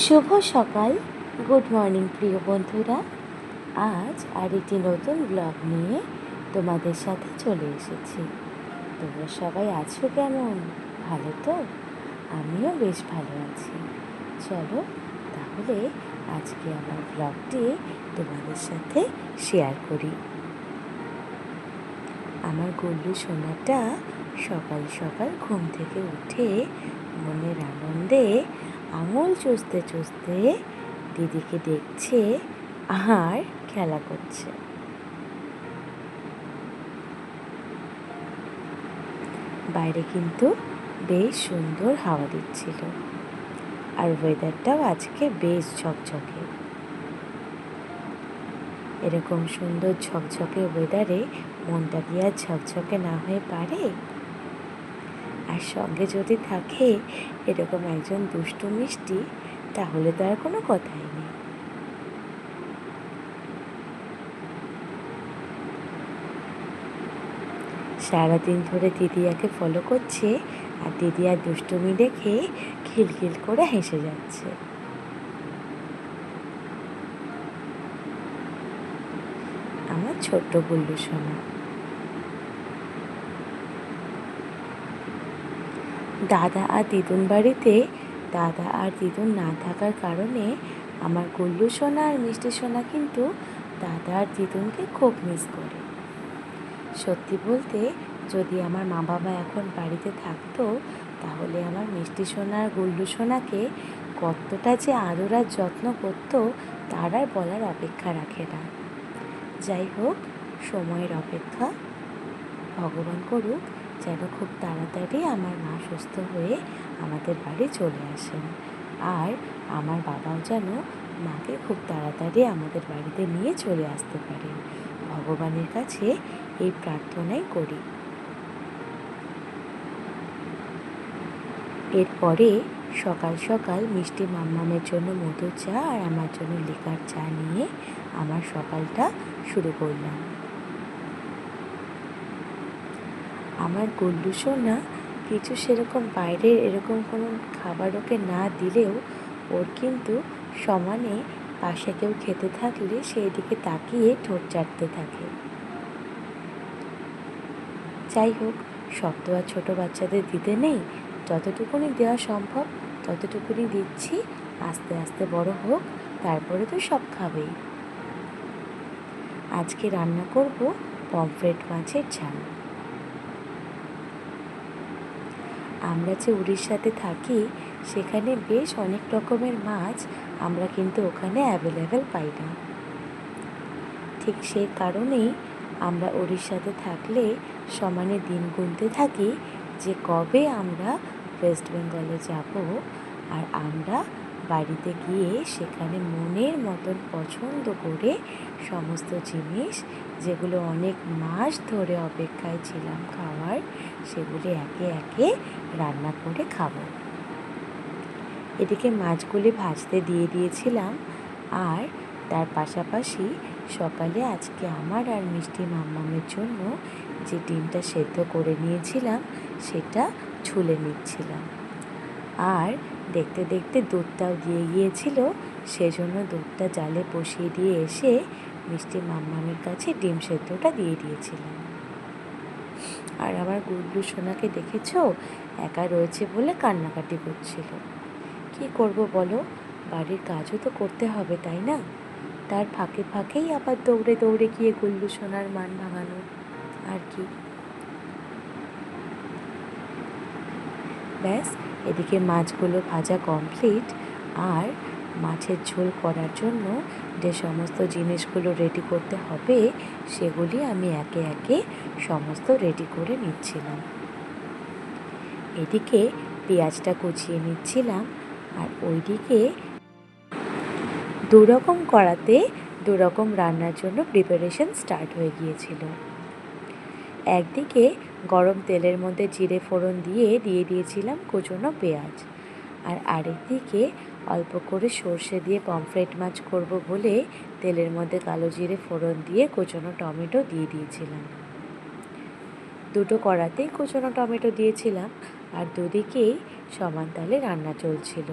শুভ সকাল, good morning প্রিয় বন্ধুরা। আজ আরেকটি নতুন ব্লগ নিয়ে তোমাদের সাথে চলে এসেছি। তোমরা সবাই আছো কেমন? ভালো তো? আমিও বেশ ভালো আছি। চলো তাহলে আজকে আমার ব্লগটি তোমাদের সাথে শেয়ার করি। আমার গুল্লু সোনাটা সকাল সকাল ঘুম থেকে উঠে মনের আনন্দে আঙুল চুষতে চুষতে দিদিকে দেখছে আর খেলা করছে। বাইরে কিন্তু বেশ সুন্দর হাওয়া দিচ্ছিল, আর ওয়েদারটাও আজকে বেশ ঝকঝকে। এরকম সুন্দর ঝকঝকে ওয়েদারে মনটা কি আর ঝকঝকে না হয়ে পারে? আর সঙ্গে যদি থাকে এরকম একজন দুষ্টু মিষ্টি, তাহলে তো আর কোনো কথাই নেই। সারাদিন ধরে দিদিয়াকে ফলো করছে, আর দিদিয়ার দুষ্টুমি দেখে খিলখিল করে হেসে যাচ্ছে। আমার ছোট্ট গুল্লু সোনা। দাদা আর দিদুন বাড়িতে দাদা আর দিদুন না থাকার কারণে আমার গুল্লু সোনা আর মিষ্টি সোনা কিন্তু দাদা আর দিদুনকে খুব মিস করে। সত্যি বলতে, যদি আমার মা বাবা এখন বাড়িতে থাকতো, তাহলে আমার মিষ্টি সোনা আর গুল্লু সোনাকে কতটা যে আদর আর যত্ন করতো তার আর বলার অপেক্ষা রাখে না। যাই হোক, সময়ের অপেক্ষা। ভগবান করুক যেন খুব তাড়াতাড়ি আমার মা সুস্থ হয়ে আমাদের বাড়ি চলে আসেন, আর আমার বাবাও যেন মাকে খুব তাড়াতাড়ি আমাদের বাড়িতে নিয়ে চলে আসতে পারেন। ভগবানের কাছে এই প্রার্থনাই করি। এরপরে সকাল সকাল মিষ্টি মাম্মামের জন্য মধুর চা আর আমার জন্য লিকার চা নিয়ে আমার সকালটা শুরু করলাম। আমার গুল্লু সোনা কিছু সেরকম বাইরের এরকম কোনো খাবার ওকে না দিলেও ওর কিন্তু সমানে পাশে কেউ খেতে থাকলে সেই দিকে তাকিয়ে ঠোঁট চাটতে থাকে। যাই হোক, সব তো আর ছোটো বাচ্চাদের দিতে নেই, যতটুকুনি দেওয়া সম্ভব ততটুকুনি দিচ্ছি। আস্তে আস্তে বড় হোক, তারপরে তো সব খাবেই। আজকে রান্না করব পমফ্রেট মাছের ঝাল। আমরা যে উড়িষ্যাতে থাকি, সেখানে বেশ অনেক রকমের মাছ আমরা কিন্তু ওখানে অ্যাভেলেবেল পাই না। ঠিক সেই কারণেই আমরা উড়িষ্যাতে থাকলে সমানে দিন গুনতে থাকি যে কবে আমরা ওয়েস্ট বেঙ্গলে যাব, আর আমরা বাড়িতে গিয়ে সেখানে মনের মতন পছন্দ করে সমস্ত জিনিস, যেগুলো অনেক মাস ধরে অপেক্ষায় ছিলাম খাওয়ার, সেগুলি একে একে রান্না করে খাবো। এদিকে মাছগুলি ভাজতে দিয়ে দিয়েছিলাম, আর তার পাশাপাশি সকালে আজকে আমার আর মিষ্টি মাম্মামের জন্য যে ডিমটা সেদ্ধ করে নিয়েছিলাম সেটা ছুলে নিচ্ছিলাম। আর দেখতে দেখতে দুধটাও দিয়ে গিয়েছিল, সেজন্য দুধটা জালে বসিয়ে দিয়ে এসে মিষ্টি মাম্মামের কাছে ডিম সেদ্ধটা দিয়ে দিয়েছিলাম। আর আমার গুল্লু সোনাকে দেখেছো, একা রয়েছে বলে কান্নাকাটি করছিল। কী করব বলো, বাড়ির কাজও তো করতে হবে, তাই না? তার ফাঁকে ফাঁকেই আবার দৌড়ে দৌড়ে গিয়ে গুল্লু সোনার মান ভাঙানো, আর কি। ব্যাস, এদিকে মাছগুলো ভাজা কমপ্লিট, আর মাছের ঝোল করার জন্য যে সমস্ত জিনিসগুলো রেডি করতে হবে সেগুলি আমি একে একে সমস্ত রেডি করে নিচ্ছিলাম। এদিকে পেঁয়াজটা কুচিয়ে নিচ্ছিলাম, আর ওইদিকে দুরকম কড়াতে দুরকম রান্নার জন্য প্রিপারেশন স্টার্ট হয়ে গিয়েছিল। একদিকে গরম তেলের মধ্যে জিরে ফোড়ন দিয়ে দিয়েছিলাম কুচনো পেঁয়াজ, আর আরেকদিকে অল্প করে সর্ষে দিয়ে পমফ্রেট মাছ করব বলে তেলের মধ্যে কালো জিরে ফোড়ন দিয়ে কুচনো টমেটো দিয়ে দিয়েছিলাম। দুটো কড়াতেই কুচনো টমেটো দিয়েছিলাম, আর দুদিকেই সমান তালে রান্না চলছিল।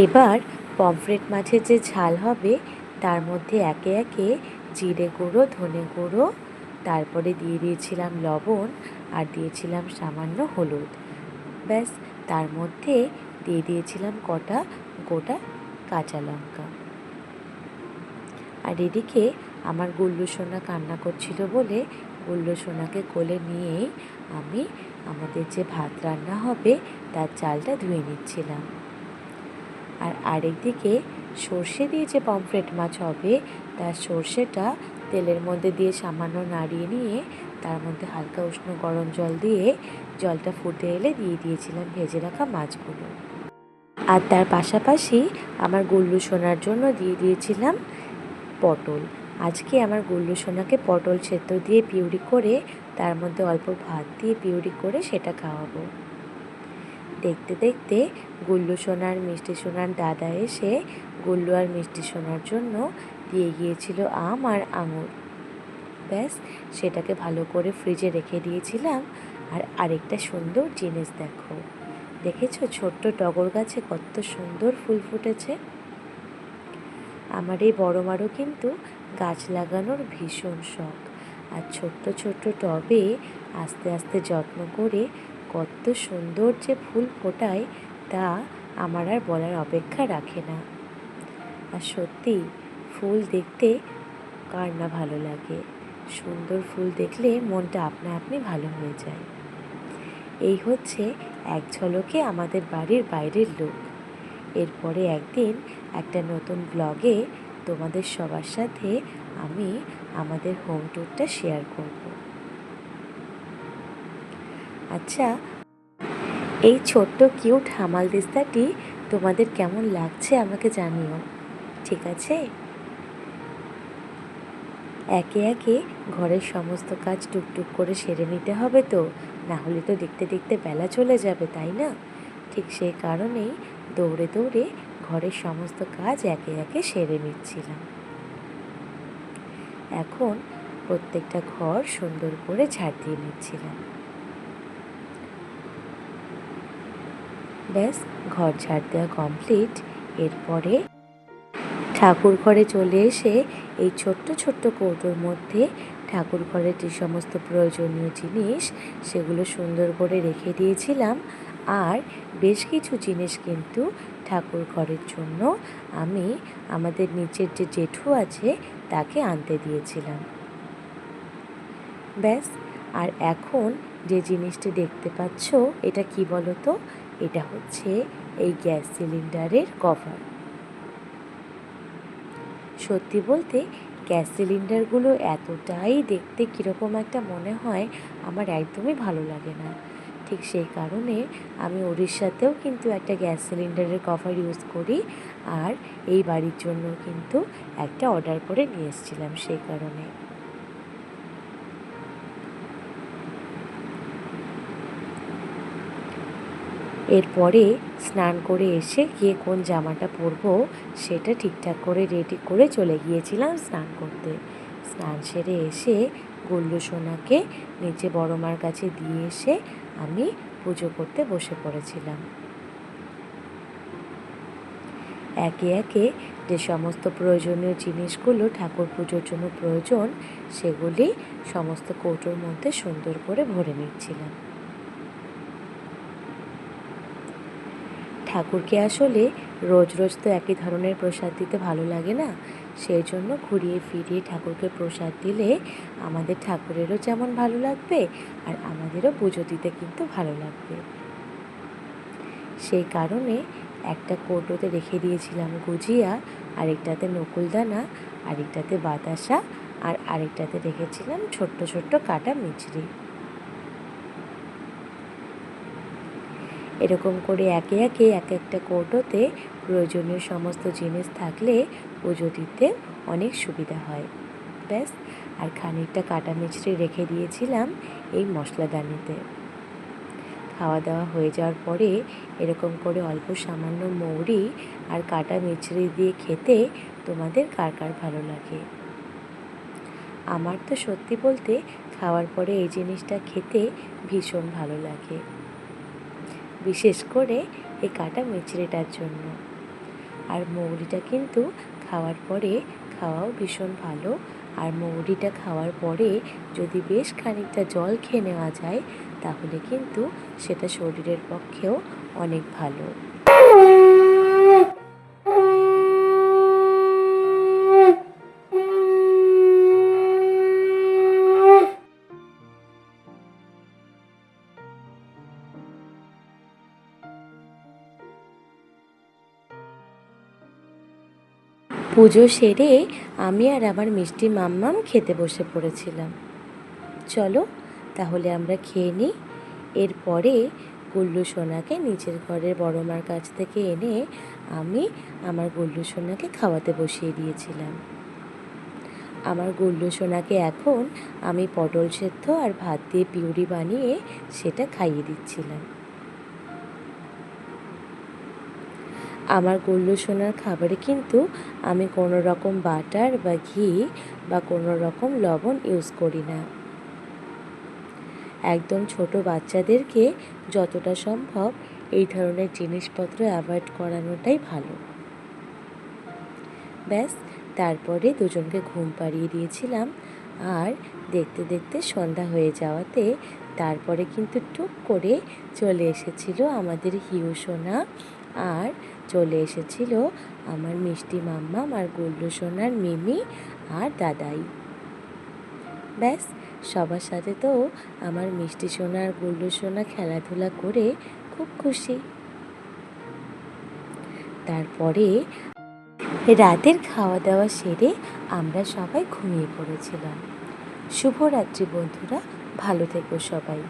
এবার পমফ্রেট মাছের যে ঝাল হবে তার মধ্যে একে একে জিরে গুঁড়ো, ধনে গুঁড়ো, তারপরে দিয়ে দিয়েছিলাম লবণ আর দিয়েছিলাম সামান্য হলুদ। ব্যাস, তার মধ্যে দিয়ে দিয়েছিলাম কটা গোটা কাঁচা লঙ্কা। আর এদিকে আমার গুল্লু সোনা কান্না করছিল বলে গুল্লু সোনাকে কোলে নিয়েই আমি আমাদের যে ভাত রান্না হবে তার চালটা ধুয়ে নিচ্ছিলাম। আর আরেকদিকে সর্ষে দিয়ে যে পমফ্রেট মাছ হবে তার সর্ষেটা তেলের মধ্যে দিয়ে সামান্য নাড়িয়ে নিয়ে তার মধ্যে হালকা উষ্ণ গরম জল দিয়ে জলটা ফুটে এলে দিয়ে দিয়েছিলাম ভেজে রাখা মাছগুলো। আর তার পাশাপাশি আমার গুল্লু সোনার জন্য দিয়ে দিয়েছিলাম পটল। আজকে আমার গুল্লু সোনাকে পটল সেদ্ধ দিয়ে পিউরি করে তার মধ্যে অল্প ভাত দিয়ে পিউরি করে সেটা খাওয়াবো। দেখতে দেখতে গুল্লু সোনার মিষ্টি সোনার দাদা এসে গুল্লু আর মিষ্টি সোনার জন্য দিয়ে গিয়েছিল আম আর আঙুর। ব্যাস, সেটাকে ভালো করে ফ্রিজে রেখে দিয়েছিলাম। আর আরেকটা সুন্দর জিনিস দেখো, দেখেছো ছোট্ট টগর গাছে কত সুন্দর ফুল ফুটেছে। আমার এই বড় মারও কিন্তু গাছ লাগানোর ভীষণ শখ। আর ছোট্ট ছোট্ট টবে আস্তে আস্তে যত্ন করে কত সুন্দর যে ফুল ফোটায় তা আমার আর বলার অপেক্ষা রাখে না। আর সত্যি ফুল দেখতে কার না ভালো লাগে, সুন্দর ফুল দেখলে মনটা আপনা আপনি ভালো হয়ে যায়। এই হচ্ছে এক ঝলকে আমাদের বাড়ির বাইরের লোক। এরপরে একদিন একটা নতুন ব্লগে তোমাদের সবার সাথে আমি আমাদের হোম ট্যুরটা শেয়ার করব। আচ্ছা, এই ছোট্ট কিউট হামালদিস্তাটি তোমাদের কেমন লাগছে আমাকে জানিও, ঠিক আছে? একে একে ঘরের সমস্ত কাজ টুকটুক করে সেরে নিতে হবে তো, না হলে তো দেখতে দেখতে বেলা চলে যাবে, তাই না? ঠিক সেই কারণেই দৌড়ে দৌড়ে ঘরের সমস্ত কাজ একে একে সেরে নিচ্ছিলাম। এখন প্রত্যেকটা ঘর সুন্দর করে ঝাড় দিয়ে নিচ্ছিলাম। ব্যাস, ঘর ঝাড় দেওয়া কমপ্লিট। এরপরে ঠাকুর ঘরে চলে এসে এই ছোট্ট ছোট্ট কৌটোর মধ্যে ঠাকুর ঘরের যে সমস্ত প্রয়োজনীয় জিনিস সেগুলো সুন্দর করে রেখে দিয়েছিলাম। আর বেশ কিছু জিনিস কিন্তু ঠাকুর ঘরের জন্য আমি আমাদের নিচের যে জেঠু আছে তাকে আনতে দিয়েছিলাম। ব্যাস, আর এখন যে জিনিসটি দেখতে পাচ্ছ এটা কি বলো তো? এটা হচ্ছে এই গ্যাস সিলিন্ডারের কভার। সত্যি বলতে গ্যাস সিলিন্ডারগুলো এতটাই দেখতে কীরকম একটা মনে হয় আমার একদমই ভালো লাগে না। ঠিক সেই কারণে আমি উড়িষ্যাতেও কিন্তু একটা গ্যাস সিলিন্ডারের কভার ইউজ করি, আর এই বাড়ির জন্য কিন্তু একটা অর্ডার করে নিয়ে এসেছিলাম সেই কারণে। এরপরে স্নান করে এসে গিয়ে কোন জামাটা পরবো সেটা ঠিকঠাক করে রেডি করে চলে গিয়েছিলাম স্নান করতে। স্নান সেরে এসে গুল্লু সোনাকে নিচে বড় মার কাছে দিয়ে এসে আমি পুজো করতে বসে পড়েছিলাম। একে একে যে সমস্ত প্রয়োজনীয় জিনিসগুলো ঠাকুর পুজোর জন্য প্রয়োজন সেগুলি সমস্ত কৌটোর মধ্যে সুন্দর করে ভরে নিচ্ছিলাম। ঠাকুরকে আসলে রোজ রোজ তো একই ধরনের প্রসাদ দিতে ভালো লাগে না, সেই জন্য ঘুরিয়ে ফিরিয়ে ঠাকুরকে প্রসাদ দিলে আমাদের ঠাকুরেরও যেমন ভালো লাগবে আর আমাদেরও পুজো দিতে কিন্তু ভালো লাগবে। সেই কারণে একটা কৌটোতে রেখে দিয়েছিলাম গুজিয়া, আরেকটাতে নকুলদানা, আরেকটাতে বাতাসা, আর আরেকটাতে রেখেছিলাম ছোট্ট ছোট্ট কাটা মিছরি। এরকম করে একে একে এক একটা কৌটোতে প্রয়োজনীয় সমস্ত জিনিস থাকলে পুজো দিতে অনেক সুবিধা হয়। ব্যাস, আর খানিকটা কাটা মিছরি রেখে দিয়েছিলাম এই মশলাদানিতে। খাওয়া দাওয়া হয়ে যাওয়ার পরে এরকম করে অল্প সামান্য মৌরি আর কাটা মিছরি দিয়ে খেতে তোমাদের কার কার ভালো লাগে? আমার তো সত্যি বলতে খাওয়ার পরে এই জিনিসটা খেতে ভীষণ ভালো লাগে, বিশেষ করে এই কাটা মিছরিটার জন্য। আর মৌরিটা কিন্তু খাওয়ার পরে খাওয়াও ভীষণ ভালো। আর মৌরিটা খাওয়ার পরে যদি বেশ খানিকটা জল খেয়ে নেওয়া যায় তাহলে কিন্তু সেটা শরীরের পক্ষেও অনেক ভালো। পুজো সেরে আমি আর আমার মিষ্টি মাম্মাম খেতে বসে পড়েছিলাম। চলো তাহলে আমরা খেয়ে নিই। এরপরে গুল্লু সোনাকে নিচের ঘরের বড় মার কাছ থেকে এনে আমি আমার গুল্লু সোনাকে খাওয়াতে বসিয়ে দিয়েছিলাম। আমার গুল্লু সোনাকে এখন আমি পটল সেদ্ধ আর ভাত দিয়ে পিউরি বানিয়ে সেটা খাইয়ে দিচ্ছিলাম। আমার গুল্লু সোনার খাবারে কিন্তু আমি কোনো রকম বাটার বা ঘি বা কোনো রকম লবণ ইউজ করি না। একদম ছোট বাচ্চাদেরকে যতটা সম্ভব এই ধরনের জিনিসপত্র অ্যাভয়েড করানোটাই ভালো। ব্যাস, তারপরে দুজনকে ঘুম পাড়িয়ে দিয়েছিলাম। আর দেখতে দেখতে সন্ধ্যা হয়ে যাওয়াতে তারপরে কিন্তু টুক করে চলে এসেছিল আমাদের হিউ সোনা, আর চলে এসেছিল আমার মিষ্টি মাম্মাম আর গুল্লু সোনার মিমি আর দাদাই। ব্যাস, সবার সাথে তো আমার মিষ্টি সোনা আর গুল্লু সোনা খেলাধুলা করে খুব খুশি। তারপরে রাতের খাওয়া দাওয়া সেরে আমরা সবাই ঘুমিয়ে পড়েছিলাম। শুভরাত্রি বন্ধুরা, ভালো থেকো সবাই।